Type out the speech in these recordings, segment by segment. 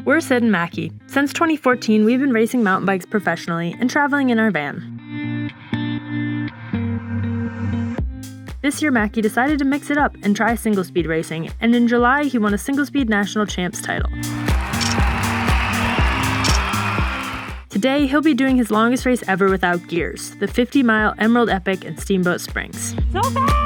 We're Sid and Macky. Since 2014, we've been racing mountain bikes professionally and traveling in our van. This year, Macky decided to mix it up and try single-speed racing, and in July, he won a single-speed national champs title. Today, he'll be doing his longest race ever without gears, the 50-mile Emerald Epic in Steamboat Springs. So fast!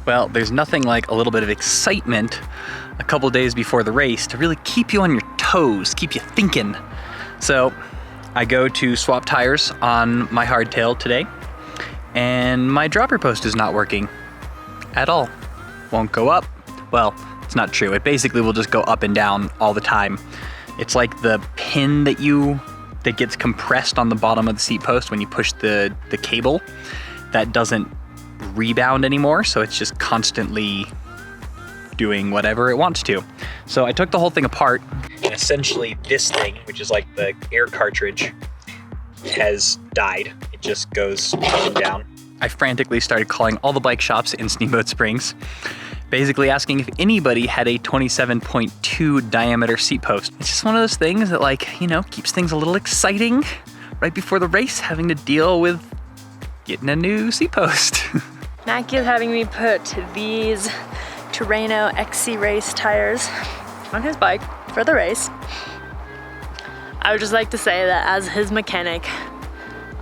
Well, there's nothing like a little bit of excitement a couple days before the race to really keep you on your toes, keep you thinking. So I go to swap tires on my hardtail today, and my dropper post is not working at all. Won't go up. Well, it's not true. It basically will just go up and down all the time. It's like the pin that gets compressed on the bottom of the seat post when you push the cable. That doesn't rebound anymore, so it's just constantly doing whatever it wants to. So I took the whole thing apart, and essentially this thing, which is like the air cartridge, has died. It just goes up and down. I frantically started calling all the bike shops in Steamboat Springs, basically asking if anybody had a 27.2 diameter seat post. It's just one of those things that keeps things a little exciting right before the race, having to deal with getting a new seat post. Macky is having me put these Terreno XC race tires on his bike for the race. I would just like to say that as his mechanic,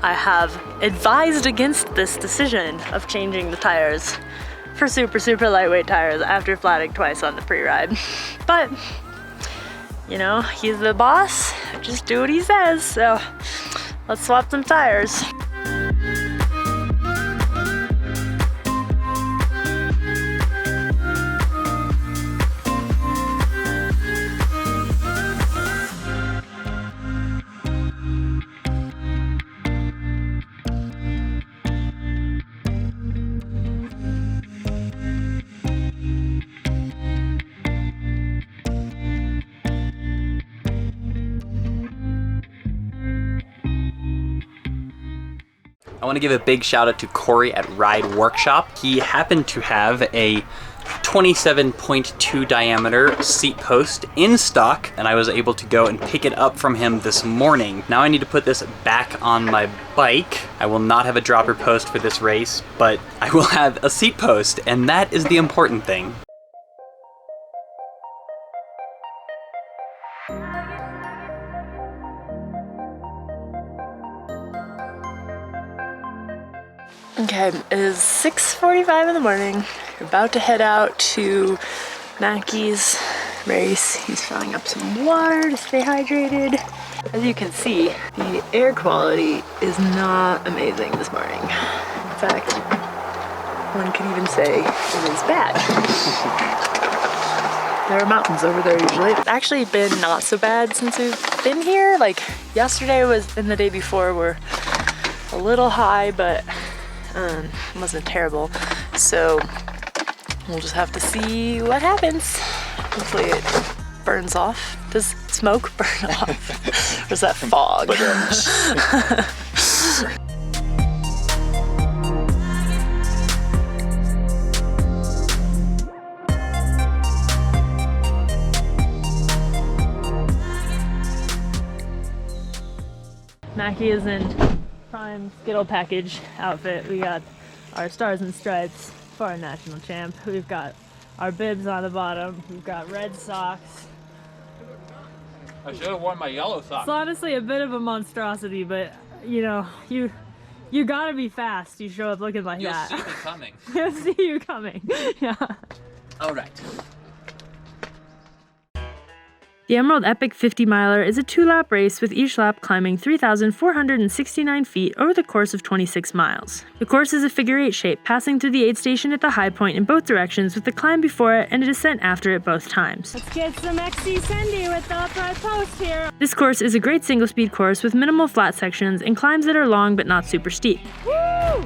I have advised against this decision of changing the tires for super, super lightweight tires after flatting twice on the pre-ride. But, he's the boss, just do what he says, so let's swap some tires. I want to give a big shout out to Corey at Ride Workshop. He happened to have a 27.2 diameter seat post in stock, and I was able to go and pick it up from him this morning. Now I need to put this back on my bike. I will not have a dropper post for this race, but I will have a seat post, and that is the important thing. Okay, it is 6:45 in the morning. We're about to head out to Macky's race. He's filling up some water to stay hydrated. As you can see, the air quality is not amazing this morning. In fact, one could even say it is bad. There are mountains over there usually. It's actually been not so bad since we've been here. Like yesterday and the day before were a little high, but it wasn't terrible, so we'll just have to see what happens. Hopefully it burns off. Does smoke burn off? Or is that fog? Macky is in prime Skittle package outfit. We got our stars and stripes for our national champ. We've got our bibs on the bottom. We've got red socks. I should have worn my yellow socks. It's honestly a bit of a monstrosity, but you gotta be fast. You show up looking like that. You'll see me coming. You'll see you coming. Yeah. All right. The Emerald Epic 50-miler is a 2-lap race with each lap climbing 3,469 feet over the course of 26 miles. The course is a figure-8 shape, passing through the aid station at the high point in both directions with the climb before it and a descent after it both times. Let's get some XC Cindy with the upright post here. This course is a great single-speed course with minimal flat sections and climbs that are long but not super steep. Woo!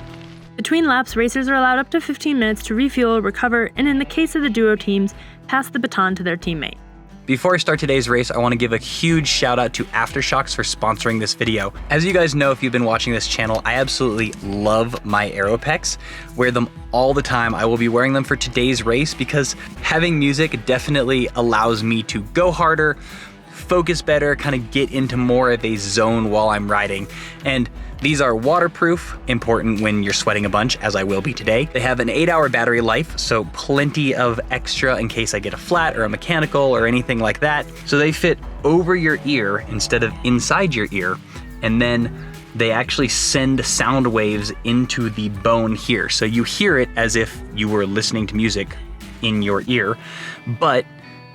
Between laps, racers are allowed up to 15 minutes to refuel, recover, and in the case of the duo teams, pass the baton to their teammate. Before I start today's race, I want to give a huge shout out to Aftershocks for sponsoring this video. As you guys know, if you've been watching this channel, I absolutely love my Aeropex. Wear them all the time. I will be wearing them for today's race because having music definitely allows me to go harder, focus better, kind of get into more of a zone while I'm riding. And these are waterproof, important when you're sweating a bunch, as I will be today. They have an 8-hour battery life, so plenty of extra in case I get a flat or a mechanical or anything like that. So they fit over your ear instead of inside your ear, and then they actually send sound waves into the bone here. So you hear it as if you were listening to music in your ear, but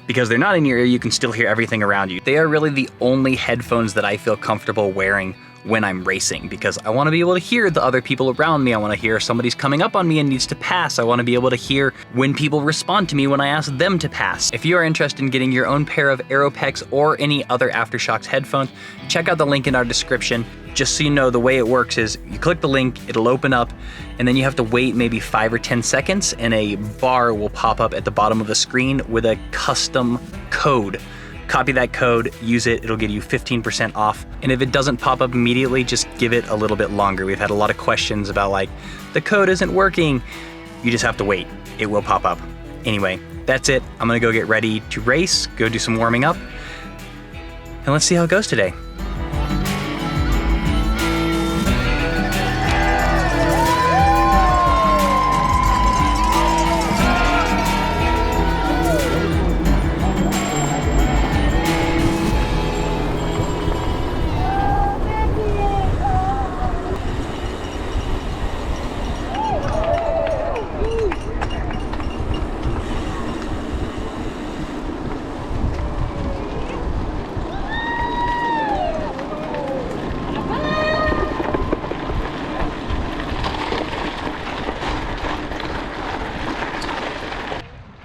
because they're not in your ear, you can still hear everything around you. They are really the only headphones that I feel comfortable wearing when I'm racing, because I want to be able to hear the other people around me. I want to hear if somebody's coming up on me and needs to pass. I want to be able to hear when people respond to me when I ask them to pass. If you are interested in getting your own pair of Aeropex or any other Aftershocks headphones, check out the link in our description. Just so you know, the way it works is you click the link, it'll open up, and then you have to wait maybe 5 or 10 seconds, and a bar will pop up at the bottom of the screen with a custom code. Copy that code, use it, it'll get you 15% off. And if it doesn't pop up immediately, just give it a little bit longer. We've had a lot of questions about like, the code isn't working. You just have to wait, it will pop up. Anyway, that's it. I'm gonna go get ready to race, go do some warming up, and let's see how it goes today.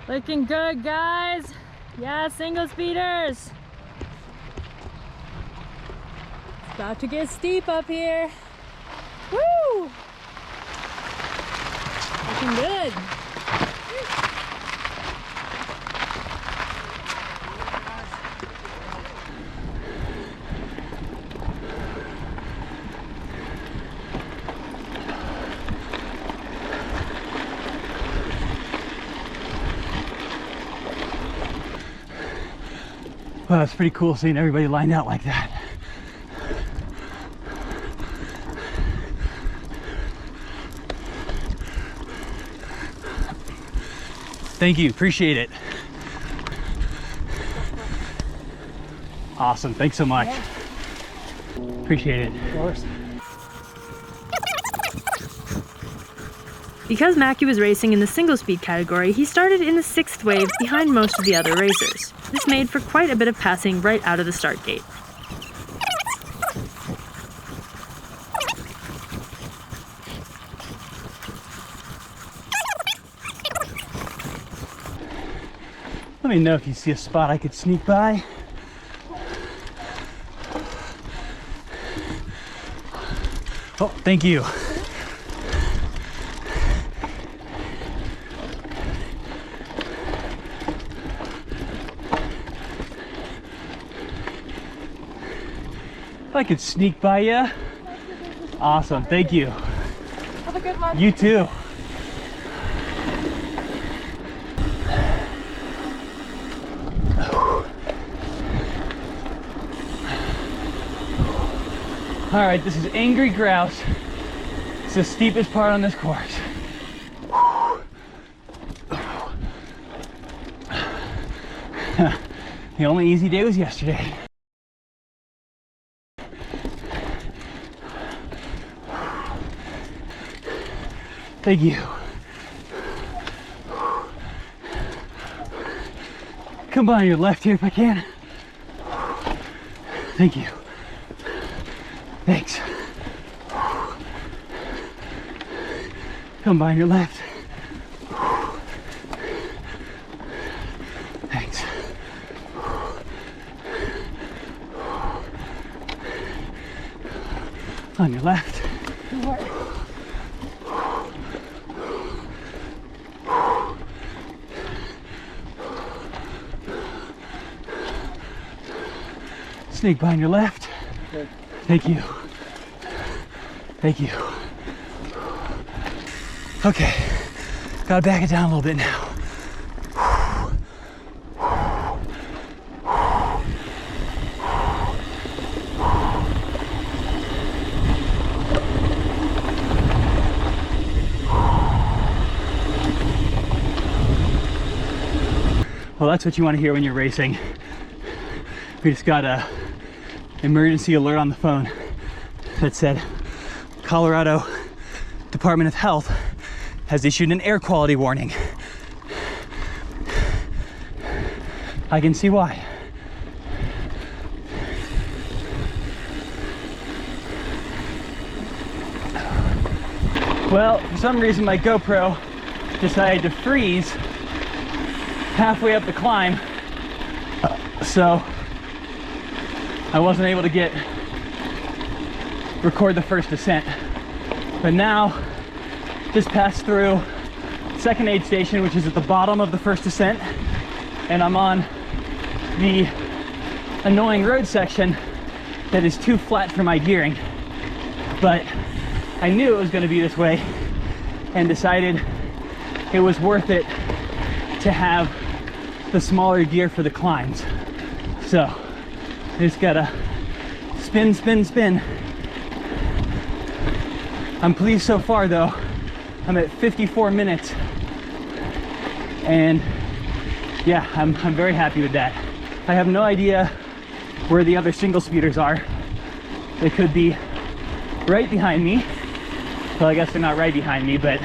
Looking good, guys. Yeah, single speeders. It's about to get steep up here. Woo! Looking good. Wow, it's pretty cool seeing everybody lined out like that. Thank you, appreciate it. Awesome, thanks so much. Appreciate it. Of course. Because Macky was racing in the single speed category, he started in the 6th wave behind most of the other racers. This made for quite a bit of passing right out of the start gate. Let me know if you see a spot I could sneak by. Oh, thank you. If I could sneak by you. Awesome, thank you. Have a good one. You too. All right, this is Angry Grouse. It's the steepest part on this course. The only easy day was yesterday. Thank you. Come by on your left here if I can. Thank you. Thanks. Come by on your left. Thanks. On your left. Sneak by on your left. Okay. Thank you. Thank you. Okay, gotta back it down a little bit now. Well, that's what you want to hear when you're racing. We just got a emergency alert on the phone that said Colorado Department of Health has issued an air quality warning. I can see why. Well, for some reason my GoPro decided to freeze halfway up the climb, so I wasn't able to record the first descent. But now, just passed through second aid station, which is at the bottom of the first descent, and I'm on the annoying road section that is too flat for my gearing. But I knew it was going to be this way and decided it was worth it to have the smaller gear for the climbs. So I just gotta spin, spin, spin. I'm pleased so far though. I'm at 54 minutes and yeah, I'm very happy with that. I have no idea where the other single speeders are. They could be right behind me. Well, I guess they're not right behind me, but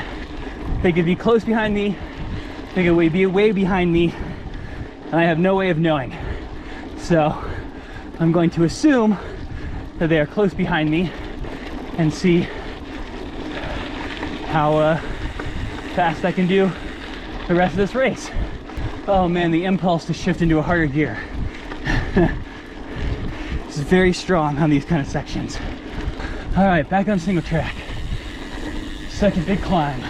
they could be close behind me. They could be way behind me, and I have no way of knowing. So I'm going to assume that they are close behind me and see how fast I can do the rest of this race. Oh man, the impulse to shift into a harder gear. It's very strong on these kind of sections. All right, back on single track. Second big climb.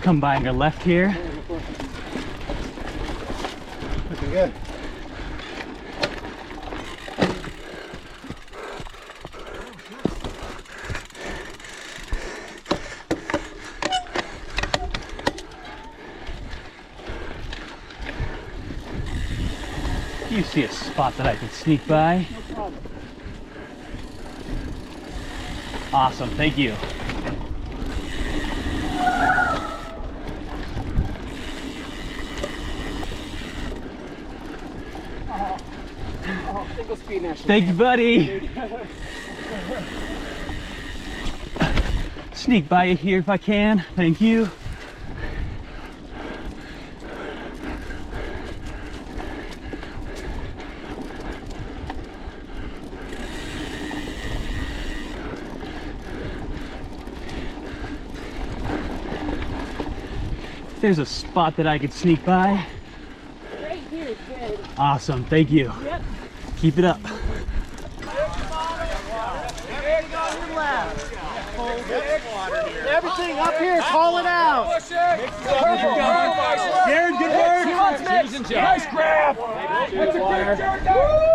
Come by on your left here. Looking good. Do you see a spot that I can sneak by? No problem. Awesome, thank you. Single speed national. Thank you, buddy. Sneak by you here if I can. Thank you. There's a spot that I could sneak by. Right here is good. Awesome, thank you. Yep. Keep it up. Everything up here, call it out. Darren, good work. He wants mix. Nice grab. That's a great job.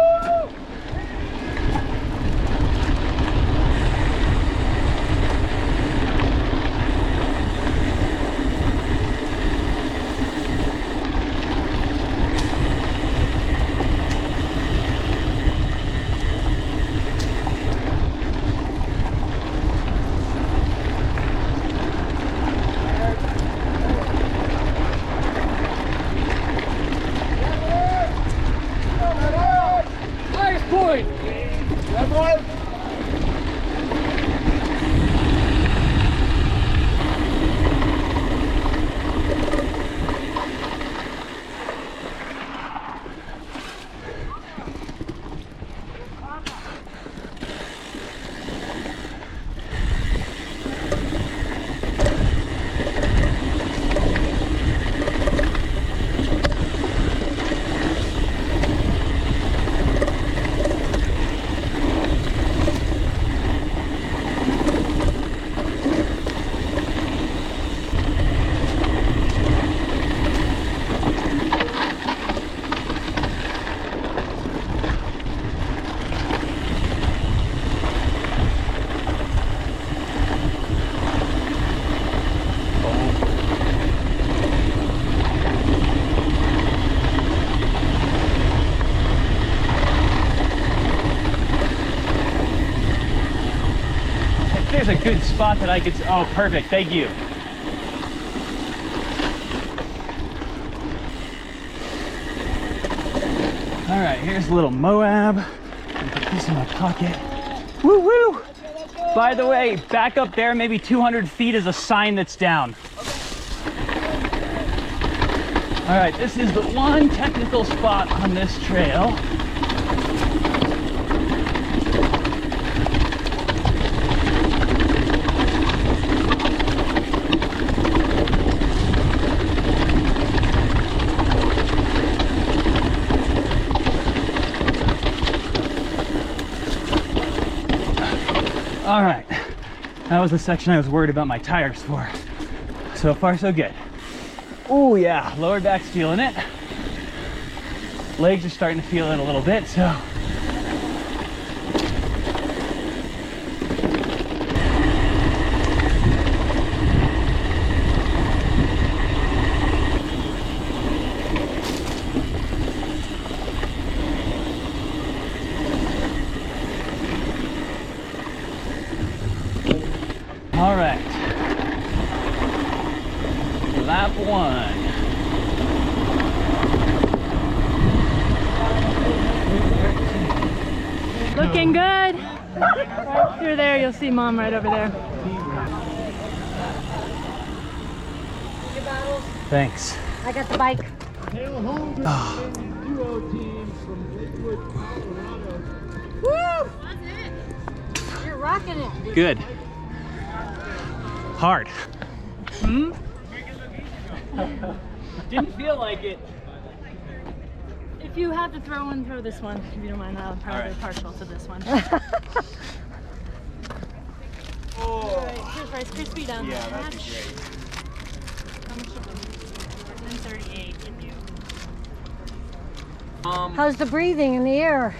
there's a good spot that I could, oh, perfect, thank you. All right, here's a little Moab. I'll put this in my pocket. Woo woo! By the way, back up there, maybe 200 feet is a sign that's down. All right, this is the one technical spot on this trail. All right, that was the section I was worried about my tires for. So far, so good. Oh yeah, lower back's feeling it. Legs are starting to feel it a little bit, so. All right, lap one. Looking good. Right through there, you'll see Mom right over there. Thanks. I got the bike. Woo! You're rocking it. Good. Hard. Didn't feel like it. If you have to throw one, throw this one. If you don't mind, I'm probably right. partial to this one. Oh. Alright, here's Rice Krispie down there. That'd be great. How much of them? 138 in you. How's the breathing in the air?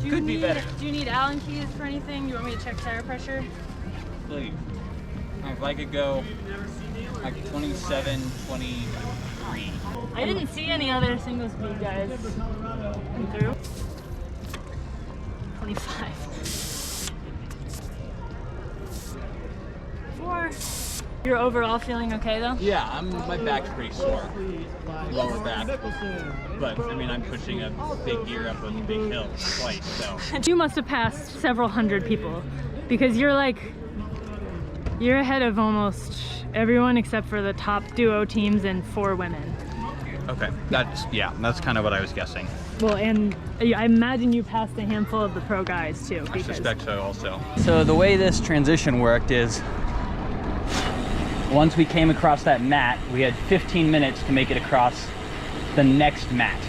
Could be better. Do you need Allen keys for anything? You want me to check tire pressure? Please. If I could go like 27, 23. I didn't see any other single speed guys come through. 25. 4. You're overall feeling okay though? Yeah, my back's pretty sore. Lower back. But I mean, I'm pushing a big gear up with a big hill twice, so. You must have passed several hundred people because you're ahead of almost everyone except for the top duo teams and 4 women. Okay, that's kind of what I was guessing. Well, and I imagine you passed a handful of the pro guys too. I suspect so also. So the way this transition worked is once we came across that mat, we had 15 minutes to make it across the next mat.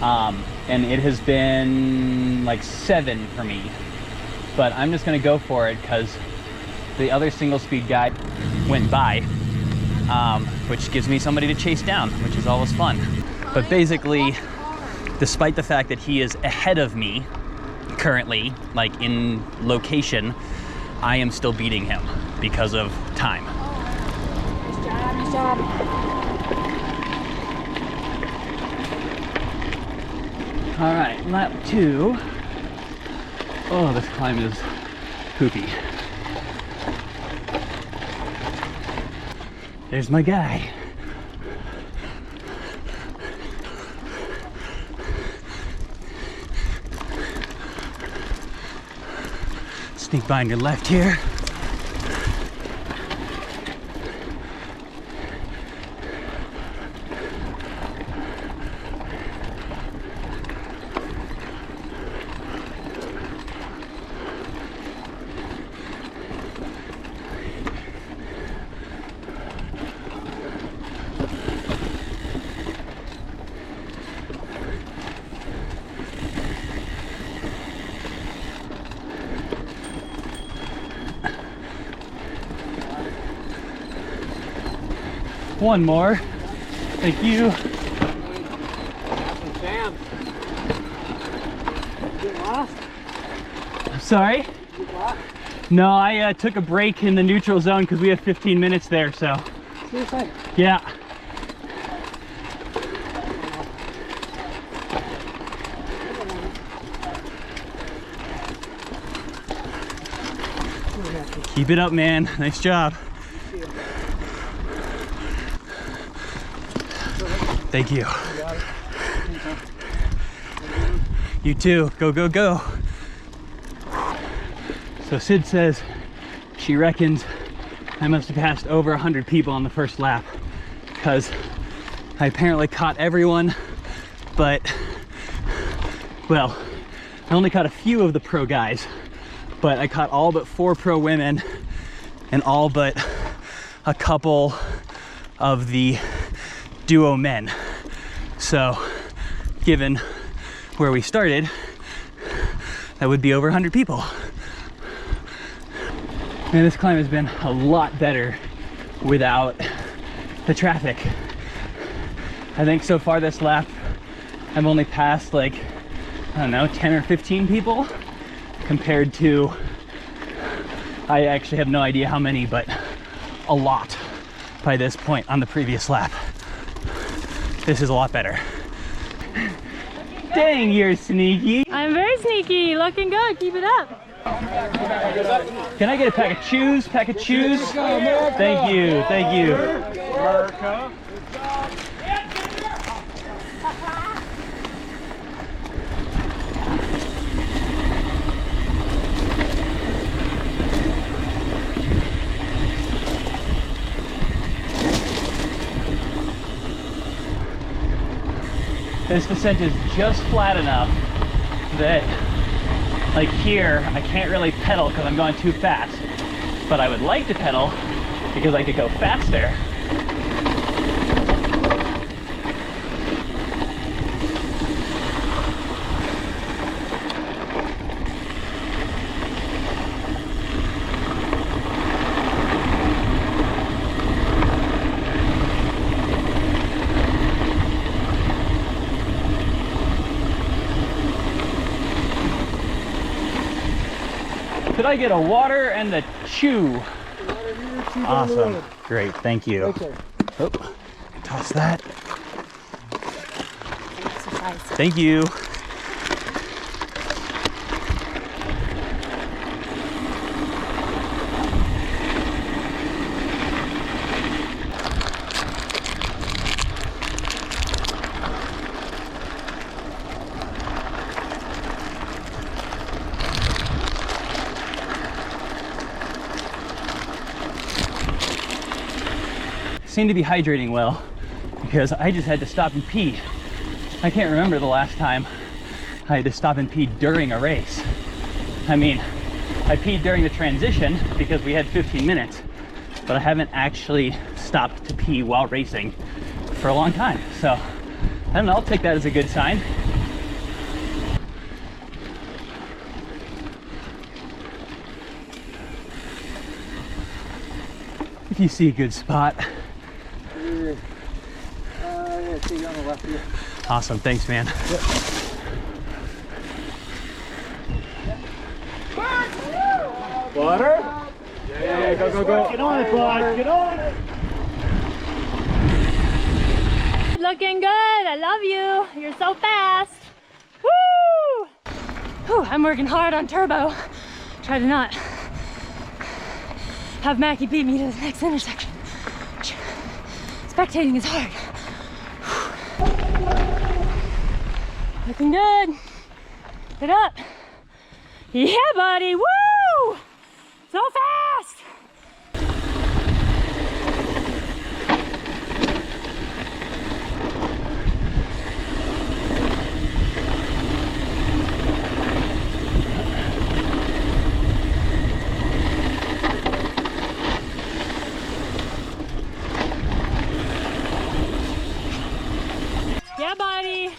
And it has been like 7 for me, but I'm just gonna go for it because the other single speed guy went by, which gives me somebody to chase down, which is always fun. But basically, despite the fact that he is ahead of me currently, like in location, I am still beating him because of time. Nice job. All right, lap 2. Oh, this climb is poopy. There's my guy. Sneak by on your left here. One more. Thank you. Sorry? No, I took a break in the neutral zone because we have 15 minutes there, so. Seriously? Yeah. Keep it up, man. Nice job. Thank you. You too. Go, go, go. So Sid says she reckons I must have passed over 100 people on the first lap because I apparently caught everyone, but, well, I only caught a few of the pro guys, but I caught all but 4 pro women and all but a couple of the duo men. So given where we started, that would be over 100 people. And this climb has been a lot better without the traffic. I think so far this lap, I've only passed like, I don't know, 10 or 15 people compared to, I actually have no idea how many, but a lot by this point on the previous lap. This is a lot better. Dang, you're sneaky. I'm very sneaky, looking good, keep it up. Can I get a pack of chews? Pack of chews? Thank you, thank you. America. This descent is just flat enough that, like here, I can't really pedal because I'm going too fast. But I would like to pedal because I could go faster. Could I get a water and a chew? Awesome. Great. Thank you. Okay. Oh, toss that. Thank you. Seem to be hydrating well because I just had to stop and pee. I can't remember the last time I had to stop and pee during a race. I mean, I peed during the transition because we had 15 minutes, but I haven't actually stopped to pee while racing for a long time. So I don't know, I'll take that as a good sign. If you see a good spot. Yeah, see you on the left here. Awesome, thanks, man. Yep. Water? Yeah, go, go, go. Get on it, bud. Get on it. Looking good, I love you. You're so fast. Woo! Whew, I'm working hard on turbo. Try to not have Macky beat me to the next intersection. Spectating is hard. Looking good. Get up. Yeah, buddy. Woo! So fast. Yeah, buddy.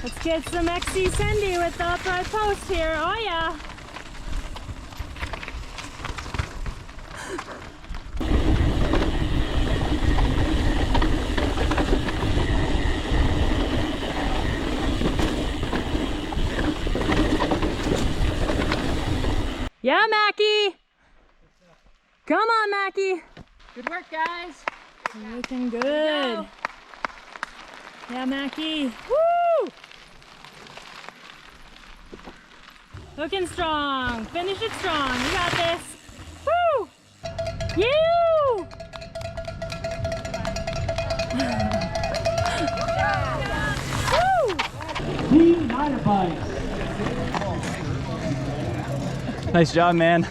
Let's get some XC Cindy with the upright post here. Oh, yeah. Yeah, Macky. Come on, Macky. Good work, guys. You're looking good. Yeah, Macky. Woo! Looking strong. Finish it strong. You got this. Woo! You! Team Niner Bikes. Nice job, man.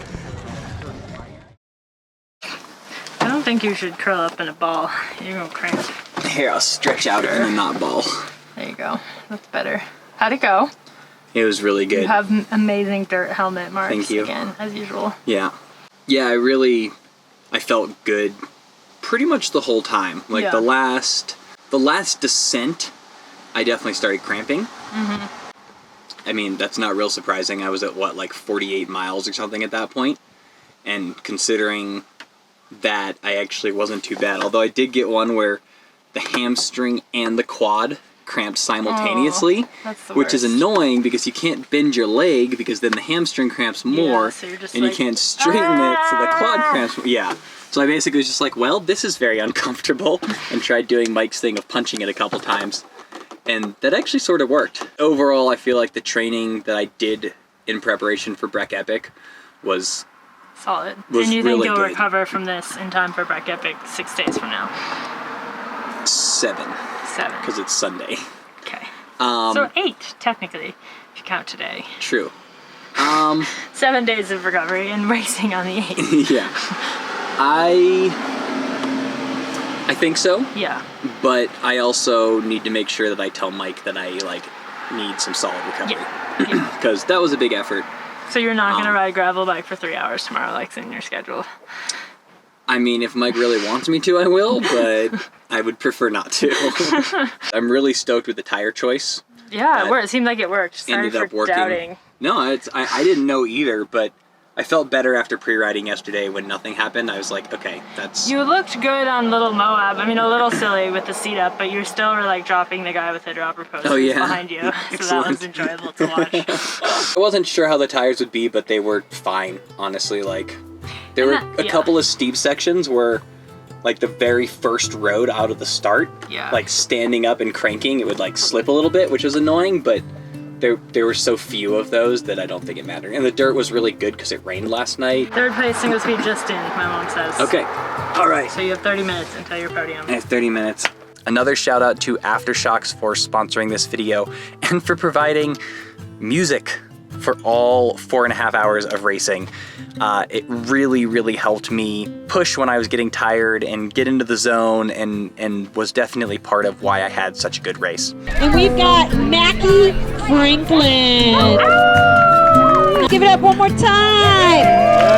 I don't think you should curl up in a ball. You're gonna cramp. Here, I'll stretch out in a knot ball. There you go. That's better. How'd it go? It was really good. You have amazing dirt helmet marks. Thank you. Again, as usual. Yeah. Yeah, I felt good pretty much the whole time. Like Yeah. the last descent, I definitely started cramping. Mm-hmm. I mean, that's not real surprising. I was at what, like 48 miles or something at that point. And considering that, I actually wasn't too bad. Although I did get one where the hamstring and the quad cramped simultaneously, that's the which is worst. annoying because you can't bend your leg because then the hamstring cramps more, so you're just and like, you can't straighten it, so the quad cramps. Yeah. So I basically was just like, well, this is very uncomfortable, and tried doing Mike's thing of punching it a couple times, and that actually sort of worked. Overall, I feel like the training that I did in preparation for Breck Epic was solid. was And you really think you'll good. recover from this in time for Breck Epic 6 days from now? 7, 7. because it's Sunday. Okay. So 8, technically, if you count today. True. 7 days of recovery and racing on the 8th. Yeah. I think so. Yeah. But I also need to make sure that I tell Mike that I need some solid recovery, Yeah. because that was a big effort. So you're not going to ride a gravel bike for 3 hours tomorrow like in your schedule? I mean, if Mike really wants me to, I will, but I would prefer not to. I'm really stoked with the tire choice. Yeah, it seemed like it worked. Sorry Ended for up working. doubting. No, I didn't know either, but I felt better after pre-riding yesterday when nothing happened. I was like, okay, that's... You looked good on Little Moab. I mean, a little silly with the seat up, but you still were like dropping the guy with the dropper posters behind you. So that was Excellent. enjoyable to watch. I wasn't sure how the tires would be, but they were fine, honestly. Like, there were a couple of steep sections where, like, the very first road out of the start, like, standing up and cranking, it would, like, slip a little bit, which was annoying, but there were so few of those that I don't think it mattered. And the dirt was really good because it rained last night. 3rd place single speed just in, my mom says. Okay, all right. So you have 30 minutes until your podium. I have 30 minutes. Another shout out to Aftershocks for sponsoring this video and for providing music for all 4.5 hours of racing. It really, really helped me push when I was getting tired and get into the zone, and was definitely part of why I had such a good race. And we've got Macky Franklin. Give it up one more time.